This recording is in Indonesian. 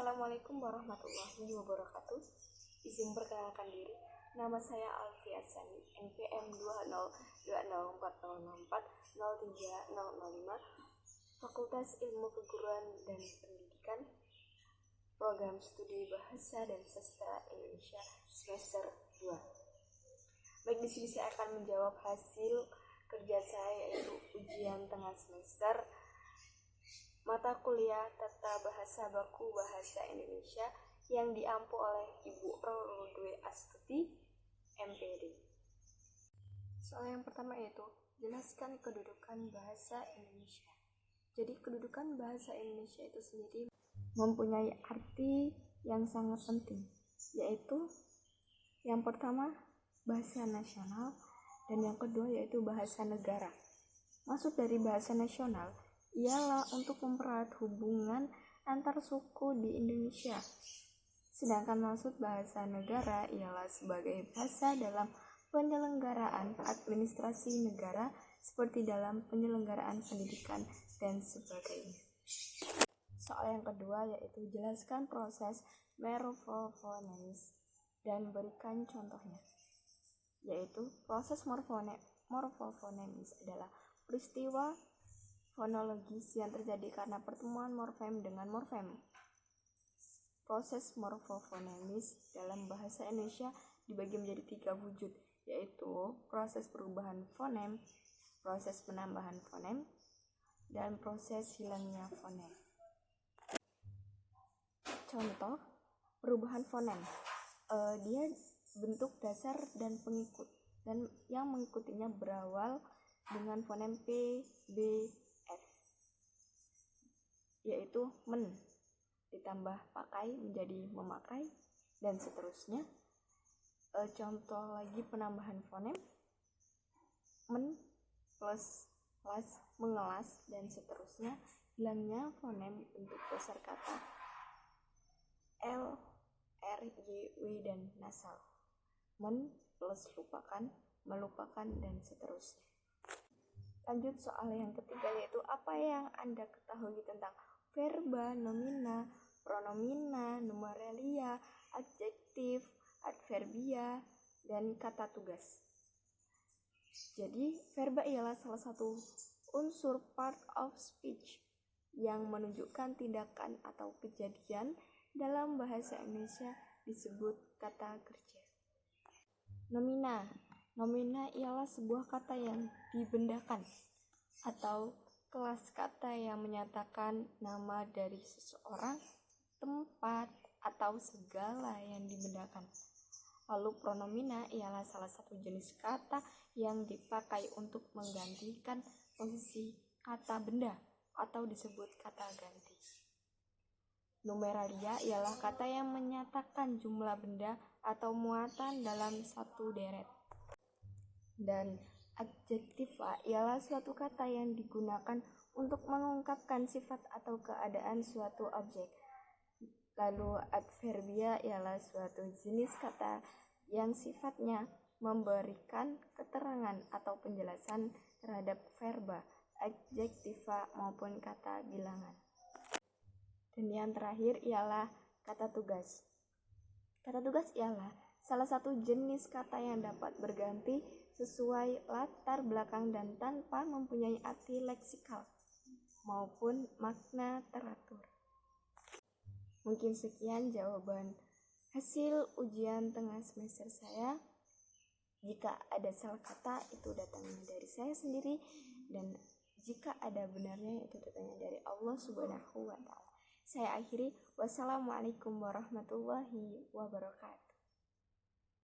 Assalamualaikum warahmatullahi wabarakatuh. Izin perkenalkan diri. Nama saya Alfi Asani, NPM 20204064030005, Fakultas Ilmu Keguruan dan Pendidikan, Program Studi Bahasa dan Sastra Indonesia semester 2. Baik, di sini saya akan menjawab hasil kerja saya, yaitu ujian tengah semester mata kuliah Tata Bahasa Baku Bahasa Indonesia yang diampu oleh Ibu Rolodwe Astuti, MPD. Soal yang pertama yaitu jelaskan kedudukan bahasa Indonesia. Jadi kedudukan bahasa Indonesia itu sendiri mempunyai arti yang sangat penting, yaitu yang pertama bahasa nasional dan yang kedua yaitu bahasa negara. Maksud dari bahasa nasional ialah untuk mempererat hubungan antar suku di Indonesia. Sedangkan maksud bahasa negara ialah sebagai bahasa dalam penyelenggaraan administrasi negara seperti dalam penyelenggaraan pendidikan dan sebagainya. Soal yang kedua yaitu jelaskan proses morfofonemis dan berikan contohnya. Yaitu proses morfofonemis adalah peristiwa fonologis yang terjadi karena pertemuan morfem dengan morfem. Proses morfofonemis dalam bahasa Indonesia dibagi menjadi 3 wujud, yaitu proses perubahan fonem, proses penambahan fonem, dan proses hilangnya fonem. Contoh perubahan fonem, dia bentuk dasar dan pengikut, dan yang mengikutinya berawal dengan fonem P, B, F, yaitu men ditambah pakai menjadi memakai dan seterusnya. Contoh lagi penambahan fonem, men plus las mengelas dan seterusnya. Hilangnya fonem bentuk dasar kata L, R, Y, W dan nasal, men plus lupakan, melupakan dan seterusnya. Lanjut soal yang ketiga yaitu apa yang Anda ketahui tentang verba, nomina, pronomina, numeralia, adjektif, adverbia, dan kata tugas. Jadi verba ialah salah satu unsur part of speech yang menunjukkan tindakan atau kejadian. Dalam bahasa Indonesia disebut kata kerja. Nomina ialah sebuah kata yang dibendakan atau kelas kata yang menyatakan nama dari seseorang, tempat, atau segala yang dibendakan. Lalu pronomina ialah salah satu jenis kata yang dipakai untuk menggantikan posisi kata benda atau disebut kata ganti. Numeralia ialah kata yang menyatakan jumlah benda atau muatan dalam satu deret. Dan adjektiva ialah suatu kata yang digunakan untuk mengungkapkan sifat atau keadaan suatu objek. Lalu adverbia ialah suatu jenis kata yang sifatnya memberikan keterangan atau penjelasan terhadap verba, adjektiva maupun kata bilangan. Dan yang terakhir ialah kata tugas. Kata tugas ialah salah satu jenis kata yang dapat berganti sesuai latar belakang dan tanpa mempunyai arti leksikal maupun makna teratur. Mungkin sekian jawaban hasil ujian tengah semester saya. Jika ada salah kata itu datangnya dari saya sendiri, dan jika ada benarnya itu datangnya dari Allah Subhanahu wa Ta'ala. Saya akhiri, wassalamualaikum warahmatullahi wabarakatuh.